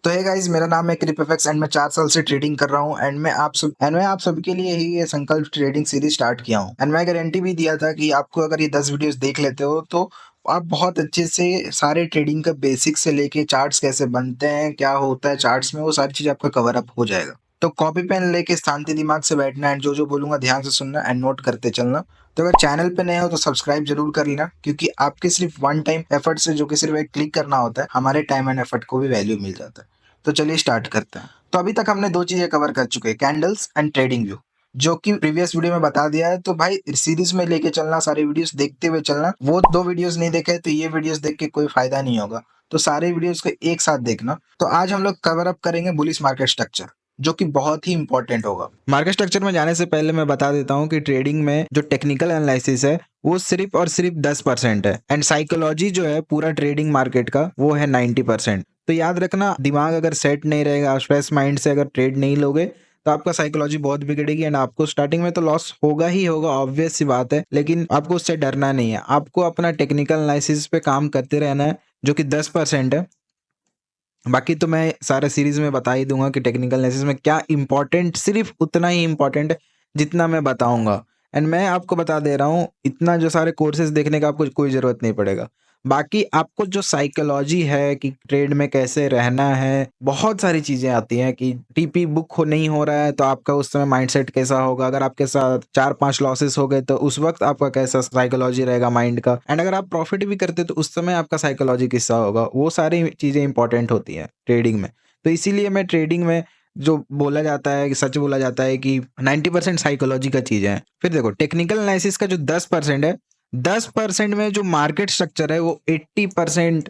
तो hey guys, मेरा नाम है क्रिपएफएक्स एंड मैं 4 साल से ट्रेडिंग कर रहा हूँ एंड मैं आप सभी के लिए ही ये संकल्प ट्रेडिंग सीरीज स्टार्ट किया हूँ एंड मैं गारंटी भी दिया था कि आपको अगर ये 10 वीडियोस देख लेते हो तो आप बहुत अच्छे से सारे ट्रेडिंग का बेसिक से लेके चार्ट्स कैसे बनते हैं, क्या होता है चार्ट्स में, वो सारी चीज आपका कवर अप हो जाएगा। तो कॉपी पेन लेके शांति दिमाग से बैठना एंड जो बोलूंगा ध्यान से सुनना एंड नोट करते चलना। तो अगर चैनल पे नए हो तो सब्सक्राइब जरूर कर लेना, क्योंकि आपके सिर्फ वन टाइम एफर्ट से, जो कि सिर्फ एक क्लिक करना होता है, हमारे टाइम एंड एफर्ट को भी वैल्यू मिल जाता है। तो चलिए स्टार्ट करते हैं। तो अभी तक हमने 2 चीजें कवर कर चुके हैं, कैंडल्स एंड ट्रेडिंग व्यू, जो कि प्रीवियस वीडियो में बता दिया है। तो भाई सीरीज में लेके चलना, सारे वीडियोस देखते हुए चलना। वो 2 वीडियोस नहीं देखे तो ये वीडियोस देख के कोई फायदा नहीं होगा, तो सारे वीडियोस को एक साथ देखना। तो आज हम लोग कवर अप करेंगे बुलिश मार्केट स्ट्रक्चर, जो कि बहुत ही इंपॉर्टेंट होगा। मार्केट स्ट्रक्चर में जाने से पहले मैं बता देता हूँ कि ट्रेडिंग में जो टेक्निकल एनालिसिस है वो सिर्फ और सिर्फ 10% है एंड साइकोलॉजी जो है पूरा ट्रेडिंग मार्केट का वो है 90%। तो याद रखना, दिमाग अगर सेट नहीं रहेगा, फ्रेश माइंड से अगर ट्रेड नहीं लोगे तो आपका साइकोलॉजी बहुत बिगड़ेगी एंड आपको स्टार्टिंग में तो लॉस होगा ही होगा, ऑब्वियस सी बात है। लेकिन आपको उससे डरना नहीं है, आपको अपना टेक्निकल एनालिसिस पे काम करते रहना है, जो कि 10% है। बाकी तो मैं सारे सीरीज में बता ही दूंगा कि टेक्निकल एनालिसिस में क्या इंपॉर्टेंट, सिर्फ उतना ही इंपॉर्टेंट जितना मैं बताऊंगा। एंड मैं आपको बता दे रहा हूँ, इतना जो सारे कोर्सेज देखने का आपको कोई जरूरत नहीं पड़ेगा। बाकी आपको जो साइकोलॉजी है कि ट्रेड में कैसे रहना है, बहुत सारी चीजें आती हैं कि टीपी बुक नहीं हो रहा है तो आपका उस समय माइंडसेट कैसा होगा, अगर आपके साथ 4-5 लॉसेस हो गए तो उस वक्त आपका कैसा साइकोलॉजी रहेगा माइंड का, एंड अगर आप प्रॉफिट भी करते तो उस समय आपका साइकोलॉजी कैसा होगा। वो सारी चीजें इंपॉर्टेंट होती हैं ट्रेडिंग में। तो इसीलिए मैं ट्रेडिंग में जो बोला जाता है, सच बोला जाता है कि 90% साइकोलॉजी का चीज है। फिर देखो, टेक्निकल एनालिसिस का जो 10% है, 10% में जो मार्केट स्ट्रक्चर है वो 80%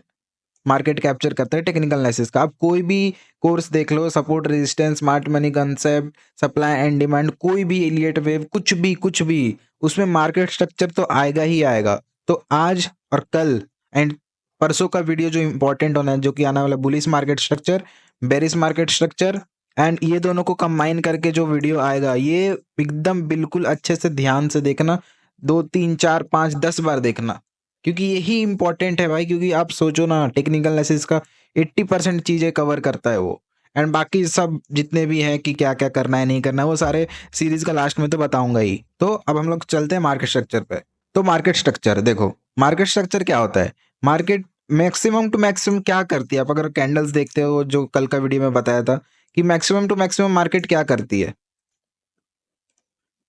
मार्केट कैप्चर करता है टेक्निकल एनालिसिस का। आप कोई भी कोर्स देख लो, support resistance, smart money concept, supply and demand, कोई भी इलियट वेव, कुछ भी उसमें मार्केट स्ट्रक्चर तो आएगा ही आएगा। तो आज और कल एंड परसों का वीडियो जो इंपॉर्टेंट होना है, जो कि आने वाला bullish market structure, bearish market structure, and ये दोनों को कंबाइन करके जो वीडियो आएगा, ये एकदम बिल्कुल अच्छे से ध्यान से देखना, 2 3 4 5 10 बार देखना, क्योंकि यही इंपॉर्टेंट है भाई। क्योंकि आप सोचो ना, टेक्निकल एनालिसिस का 80% चीजें कवर करता है वो, एंड बाकी सब जितने भी है कि क्या क्या करना है नहीं करना है, वो सारे सीरीज का लास्ट में तो बताऊंगा ही। तो अब हम लोग चलते हैं मार्केट स्ट्रक्चर पे। तो मार्केट स्ट्रक्चर देखो, मार्केट स्ट्रक्चर क्या होता है। मार्केट मैक्सिमम टू मैक्सिमम क्या करती है, आप अगर कैंडल्स देखते हो, जो कल का वीडियो में बताया था कि मैक्सिमम टू मैक्सिमम मार्केट क्या करती है,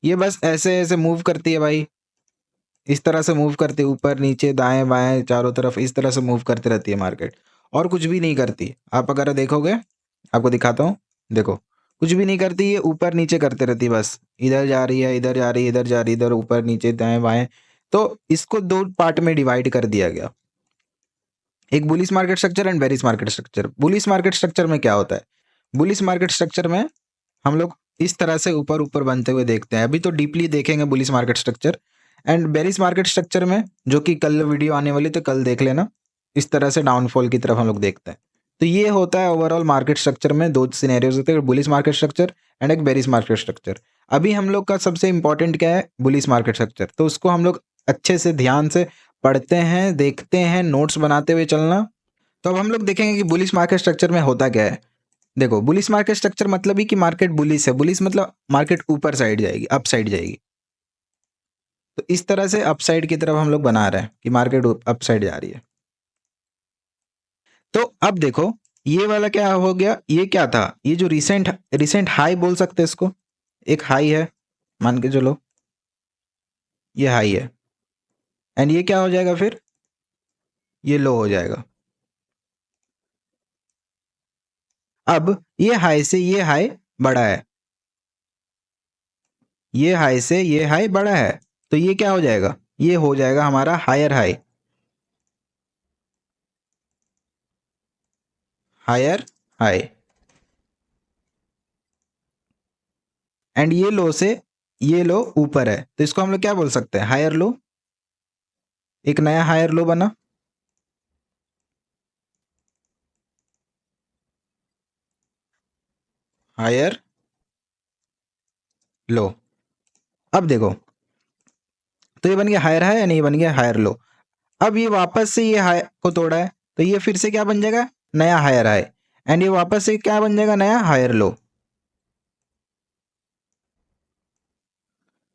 ये बस ऐसे ऐसे मूव करती है भाई। इस तरह से मूव करती है, ऊपर नीचे दाएं बाएं चारों तरफ, इस तरह से मूव करती रहती है मार्केट, और कुछ भी नहीं करती। आप अगर देखोगे, आपको दिखाता हूँ, देखो कुछ भी नहीं करती, ये ऊपर नीचे करते रहती है, बस इधर जा रही है, इधर जा रही है, इधर जा रही है, इधर ऊपर नीचे दाएं बाएं। तो इसको 2 पार्ट में डिवाइड कर दिया गया, एक bullish market structure and bearish market structure. Bullish market structure में क्या होता है, बुलिश मार्केट स्ट्रक्चर में हम लोग इस तरह से ऊपर ऊपर बनते हुए देखते हैं, अभी तो डीपली देखेंगे bullish market structure. And bearish market structure में, जो कि कल वीडियो आने वाली तो कल देख लेना, इस तरह से डाउनफॉल की तरफ हम लोग देखते हैं। तो ये होता है ओवरऑल मार्केट स्ट्रक्चर में 2 सिनेरियोज होते हैं, बुलिश मार्केट स्ट्रक्चर एंड एक बेरिश मार्केट स्ट्रक्चर। अभी हम लोग का सबसे इंपॉर्टेंट क्या है, बुलिश मार्केट स्ट्रक्चर। तो उसको हम लोग अच्छे से ध्यान से पढ़ते हैं, देखते हैं, नोट्स बनाते हुए चलना। तो अब हम लोग देखेंगे कि बुलिश मार्केट स्ट्रक्चर में होता क्या है। देखो, बुलिश मार्केट स्ट्रक्चर मतलब ही कि मार्केट बुलिश है, बुलिश मतलब मार्केट ऊपर साइड जाएगी, अप साइड जाएगी। तो इस तरह से अप साइड की तरफ हम लोग बना रहे हैं कि मार्केट अप साइड जा रही है। तो अब देखो, ये वाला क्या हो गया, ये क्या था, ये जो रिसेंट हाई बोल सकते हैं इसको, एक हाई है मान के चलो, ये हाई है, एंड ये क्या हो जाएगा, फिर ये लो हो जाएगा। अब ये हाई से ये हाई बड़ा है, ये हाई से ये हाई बड़ा है, तो ये क्या हो जाएगा, ये हो जाएगा हमारा higher high, higher high. And ये लो से ये लो ऊपर है, तो इसको हम लोग क्या बोल सकते हैं, हायर लो। एक नया हायर लो बना, हायर लो। अब देखो, तो ये बन गया हायर हाई, यानी ये बन गया हायर लो। अब ये वापस से ये हाई को तोड़ा है, तो ये फिर से क्या बन जाएगा, नया हायर हाई। एंड ये वापस से क्या बन जाएगा, नया हायर लो।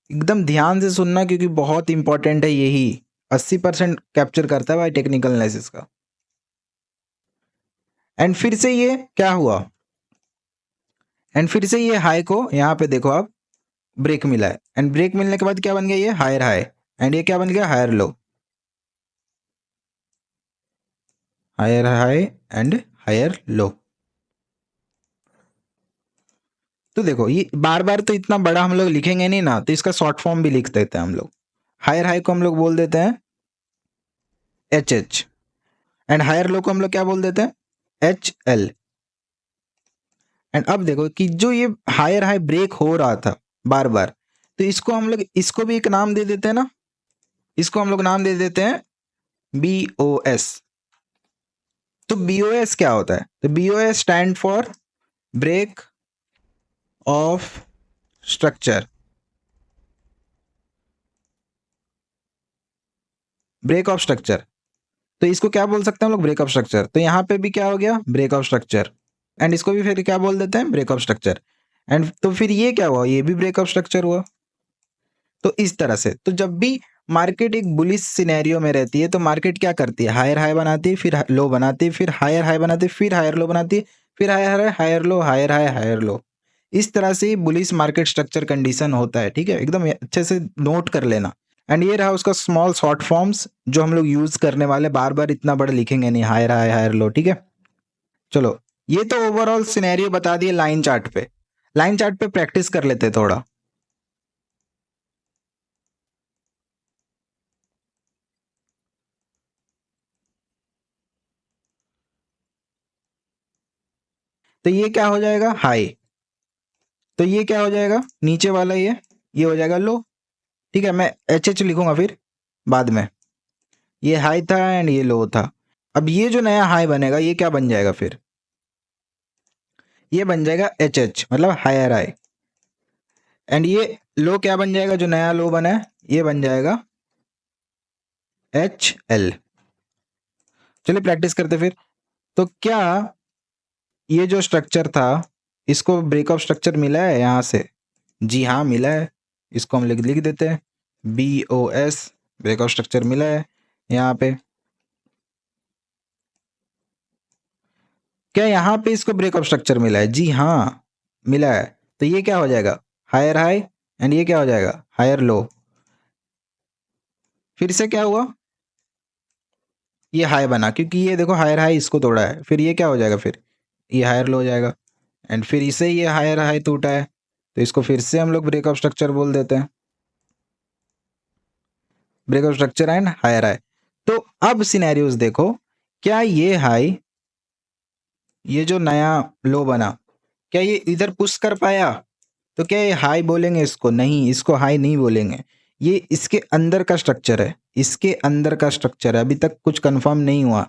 एकदम ध्यान से सुनना क्योंकि बहुत इंपॉर्टेंट है, यही 80% कैप्चर करता है भाई टेक्निकल एनालिसिस का। एंड फिर से ये क्या हुआ, एंड फिर से ये हाई को यहाँ पे देखो आप ब्रेक मिला है, एंड ब्रेक मिलने के बाद क्या बन गया, ये हायर हाई, एंड ये क्या बन गया, higher low, higher high and higher low. तो देखो ये बार बार तो इतना बड़ा हम लोग लिखेंगे नहीं ना, तो इसका शॉर्ट फॉर्म भी लिख देते हैं हम लोग। हायर हाई को हम लोग बोल देते हैं H H, and higher low को हम लोग क्या बोल देते हैं, एच एल। एंड अब देखो कि जो ये हायर हाई ब्रेक हो रहा था बार बार, तो इसको हम लोग, इसको भी एक नाम दे देते हैं ना, इसको हम लोग नाम दे देते हैं बी ओ एस। तो बी ओ एस क्या होता है, तो B O S stand for break of structure, break of structure. तो इसको क्या बोल सकते हैं हम लोग, ब्रेक ऑफ स्ट्रक्चर। तो यहाँ पे भी क्या हो गया, ब्रेक ऑफ स्ट्रक्चर, एंड इसको भी फिर क्या बोल देते हैं, ब्रेक ऑफ स्ट्रक्चर। एंड तो फिर ये क्या हुआ, ये भी ब्रेक ऑफ स्ट्रक्चर हुआ। तो इस तरह से, तो जब भी मार्केट एक बुलिश सिनेरियो में रहती है तो मार्केट क्या करती है, हायर हाई बनाती है, फिर लो बनाती है, फिर हायर हाई बनाती है, फिर हायर लो बनाती है, फिर higher higher low, higher high higher low. इस तरह से बुलिश मार्केट स्ट्रक्चर कंडीशन होता है, ठीक है, एकदम अच्छे से नोट कर लेना। एंड ये रहा उसका स्मॉल शॉर्ट फॉर्म्स जो हम लोग यूज करने वाले, बार बार इतना बड़ा लिखेंगे नहीं, हायर हाई हायर लो, ठीक है। चलो ये तो ओवरऑल सिनेरियो बता दिए लाइन चार्ट पे। लाइन चार्ट पे प्रैक्टिस कर लेते थोड़ा। तो ये क्या हो जाएगा, हाई। तो ये क्या हो जाएगा, नीचे वाला ये हो जाएगा लो, ठीक है। मैं एच एच लिखूंगा फिर बाद में। ये हाई था एंड ये लो था। अब ये जो नया हाई बनेगा ये क्या बन जाएगा फिर, ये बन जाएगा एच एच, मतलब हायर हाई। एंड ये लो क्या बन जाएगा, जो नया लो बना है ये बन जाएगा एच एल। चलिए प्रैक्टिस करते फिर। तो क्या ये जो स्ट्रक्चर था इसको ब्रेक ऑफ स्ट्रक्चर मिला है यहाँ से, जी हाँ मिला है। इसको हम लिख लिख देते हैं, B O S, break of structure मिला है यहाँ पे। क्या यहाँ पे इसको ब्रेक ऑफ स्ट्रक्चर मिला है, जी हाँ मिला है। तो ये क्या हो जाएगा, हायर हाई, एंड ये क्या हो जाएगा, हायर लो। फिर से क्या हुआ, ये हाई बना क्योंकि ये देखो हायर हाई इसको तोड़ा है, फिर ये क्या हो जाएगा, फिर ये हायर लो हो जाएगा। एंड फिर इसे ये हायर हाई टूटा है, तो इसको फिर से हम लोग ब्रेक ऑफ स्ट्रक्चर बोल देते हैं, break of structure and higher high. तो अब सिनेरियोस देखो, क्या ये हाई, ये जो नया लो बना, क्या ये इधर पुश कर पाया, तो क्या ये हाई बोलेंगे इसको, नहीं, इसको हाई नहीं बोलेंगे। ये इसके अंदर का स्ट्रक्चर है, इसके अंदर का स्ट्रक्चर है, अभी तक कुछ कंफर्म नहीं हुआ।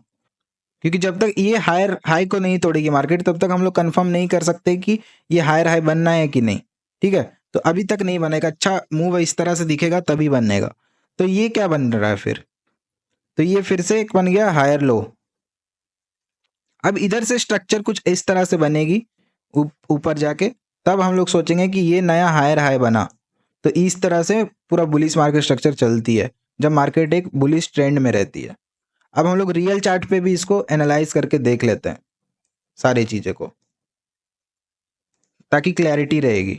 क्योंकि जब तक ये हायर हाई को नहीं तोड़ेगी मार्केट तब तक हम लोग कंफर्म नहीं कर सकते कि ये हायर हाई बनना है कि नहीं, ठीक है। तो अभी तक नहीं बनेगा, अच्छा मूव इस तरह से दिखेगा तभी बनेगा। तो ये क्या बन रहा है फिर, तो ये फिर से एक बन गया हायर लो। अब इधर से स्ट्रक्चर कुछ इस तरह से बनेगी ऊपर जाके, तब हम लोग सोचेंगे कि ये नया हायर हाई बना। तो इस तरह से पूरा बुलिश मार्केट स्ट्रक्चर चलती है जब मार्केट एक बुलिश ट्रेंड में रहती है। अब हम लोग रियल चार्ट पे भी इसको एनालाइज करके देख लेते हैं सारी चीज़ें को, ताकि क्लैरिटी रहेगी।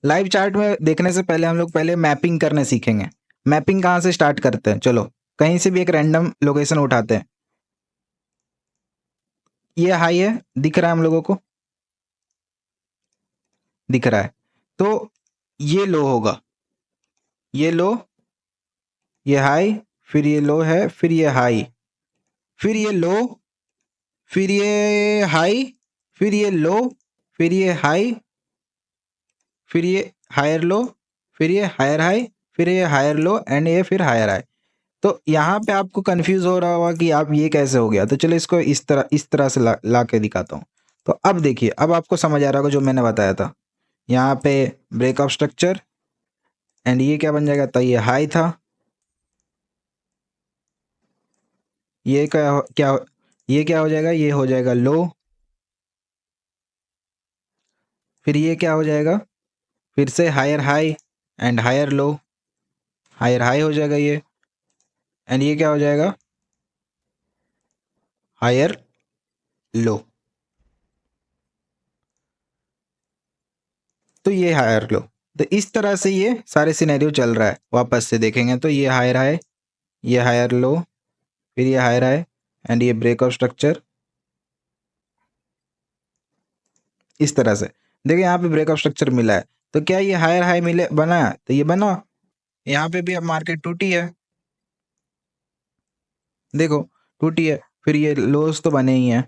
लाइव चार्ट में देखने से पहले हम लोग पहले मैपिंग करने सीखेंगे। मैपिंग कहाँ से स्टार्ट करते हैं, चलो कहीं से भी एक रैंडम लोकेशन उठाते हैं। ये हाई है, दिख रहा है हम लोगों को, दिख रहा है। तो ये लो होगा, ये लो, ये हाई, फिर ये लो है, फिर ये हाई, फिर ये लो, फिर ये हाई, फिर ये लो, फिर ये हाई, फिर ये हायर लो, फिर ये हायर हाई, फिर ये हायर लो, एंड ये फिर हायर हाई। तो यहाँ पे आपको कंफ्यूज हो रहा होगा कि आप ये कैसे हो गया, तो चलो इसको इस तरह से ला के दिखाता हूँ। तो अब देखिए, अब आपको समझ आ रहा होगा जो मैंने बताया था। यहाँ पे ब्रेक ऑफ स्ट्रक्चर, एंड ये क्या बन जाएगा, तो ये हाई था, ये क्या ये क्या हो जाएगा, ये हो जाएगा लो, फिर ये क्या हो जाएगा, फिर से higher high and higher low, higher high हो जाएगा ये, एंड ये क्या हो जाएगा, हायर लो। तो ये हायर लो। तो इस तरह से ये सारे सिनेरियो चल रहा है। वापस से देखेंगे तो ये हायर हाई, ये हायर लो, फिर ये हायर हाई एंड ये ब्रेक ऑफ स्ट्रक्चर, इस तरह से। देखिए यहाँ पे ब्रेक ऑफ स्ट्रक्चर मिला है, तो क्या ये हायर हाई मिले बना है, तो ये बना। यहाँ पे भी अब मार्केट टूटी है, देखो टूटी है, फिर ये लोस तो बने ही हैं।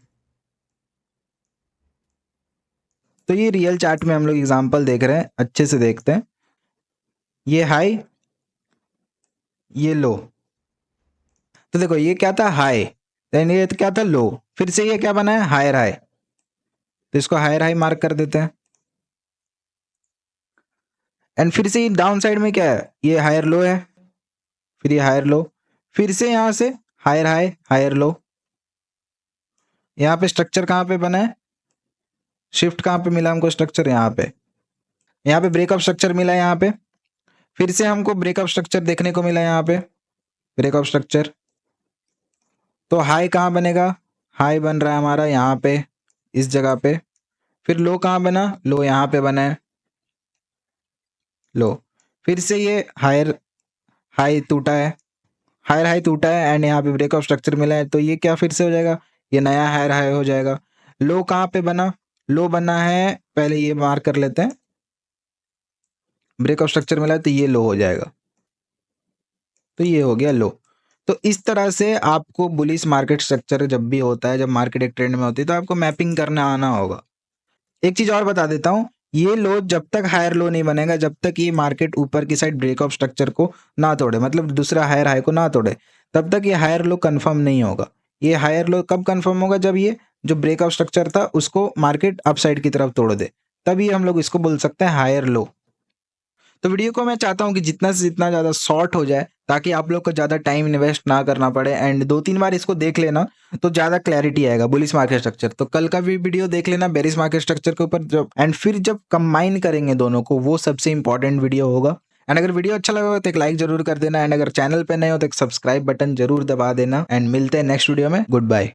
तो ये रियल चार्ट में हम लोग एग्जांपल देख रहे हैं, अच्छे से देखते हैं। ये हाई, ये लो, तो देखो ये क्या था, हाई, देन ये क्या था, लो, फिर से ये क्या बना है, हायर हाई, तो इसको हायर हाई मार्क कर देते हैं। एंड फिर से डाउन साइड में क्या है, ये हायर लो है, फिर ये हायर लो, फिर से यहां से हायर हाई हायर लो। यहाँ पे स्ट्रक्चर कहाँ पे बना है, शिफ्ट कहाँ पे मिला हमको स्ट्रक्चर, यहाँ पे ब्रेकअप स्ट्रक्चर मिला है, यहाँ पे फिर से हमको ब्रेकअप स्ट्रक्चर देखने को मिला है, यहाँ पे ब्रेकअप स्ट्रक्चर। तो हाई कहाँ बनेगा, हाई बन रहा है हमारा यहाँ पे, इस जगह पे। फिर लो कहाँ बना, लो यहाँ पे बना है, लो। फिर से ये हायर हाई टूटा है, हायर हाई टूटा है एंड यहाँ पे ब्रेकअप स्ट्रक्चर मिला है, तो ये क्या फिर से हो जाएगा, ये नया हायर हाई हो जाएगा। लो कहाँ पे बना, लो बना है, पहले ये मार्क कर लेते हैं, ब्रेकअप स्ट्रक्चर मिला है तो ये लो हो जाएगा, तो ये हो गया लो। तो इस तरह से आपको बुलिश मार्केट स्ट्रक्चर जब भी होता है, जब मार्केट एक ट्रेंड में होती है, तो आपको मैपिंग करना आना होगा। एक चीज और बता देता हूँ, ये लो जब तक हायर लो नहीं बनेगा, जब तक ये मार्केट ऊपर की साइड ब्रेकअप स्ट्रक्चर को ना तोड़े, मतलब दूसरा हायर हाई को ना तोड़े, तब तक ये हायर लो कंफर्म नहीं होगा। ये हायर लो कब कंफर्म होगा, जब ये जो ब्रेकअप स्ट्रक्चर था उसको मार्केट अपसाइड की तरफ तोड़ दे, तभी हम लोग इसको बोल सकते हैं हायर लो। तो वीडियो को मैं चाहता हूँ कि जितना से जितना ज़्यादा शॉर्ट हो जाए, ताकि आप लोग को ज़्यादा टाइम इन्वेस्ट ना करना पड़े, एंड 2-3 बार इसको देख लेना तो ज़्यादा क्लैरिटी आएगा बुलिश मार्केट स्ट्रक्चर। तो कल का भी वीडियो देख लेना बेरिश मार्केट स्ट्रक्चर के ऊपर, जब एंड फिर जब कंबाइन करेंगे दोनों को, वो सबसे इंपॉर्टेंट वीडियो होगा। एंड अगर वीडियो अच्छा लगा हो तो एक लाइक जरूर कर देना, एंड अगर चैनल पे नए हो तो एक सब्सक्राइब बटन जरूर दबा देना, एंड मिलते हैं नेक्स्ट वीडियो में। Good bye.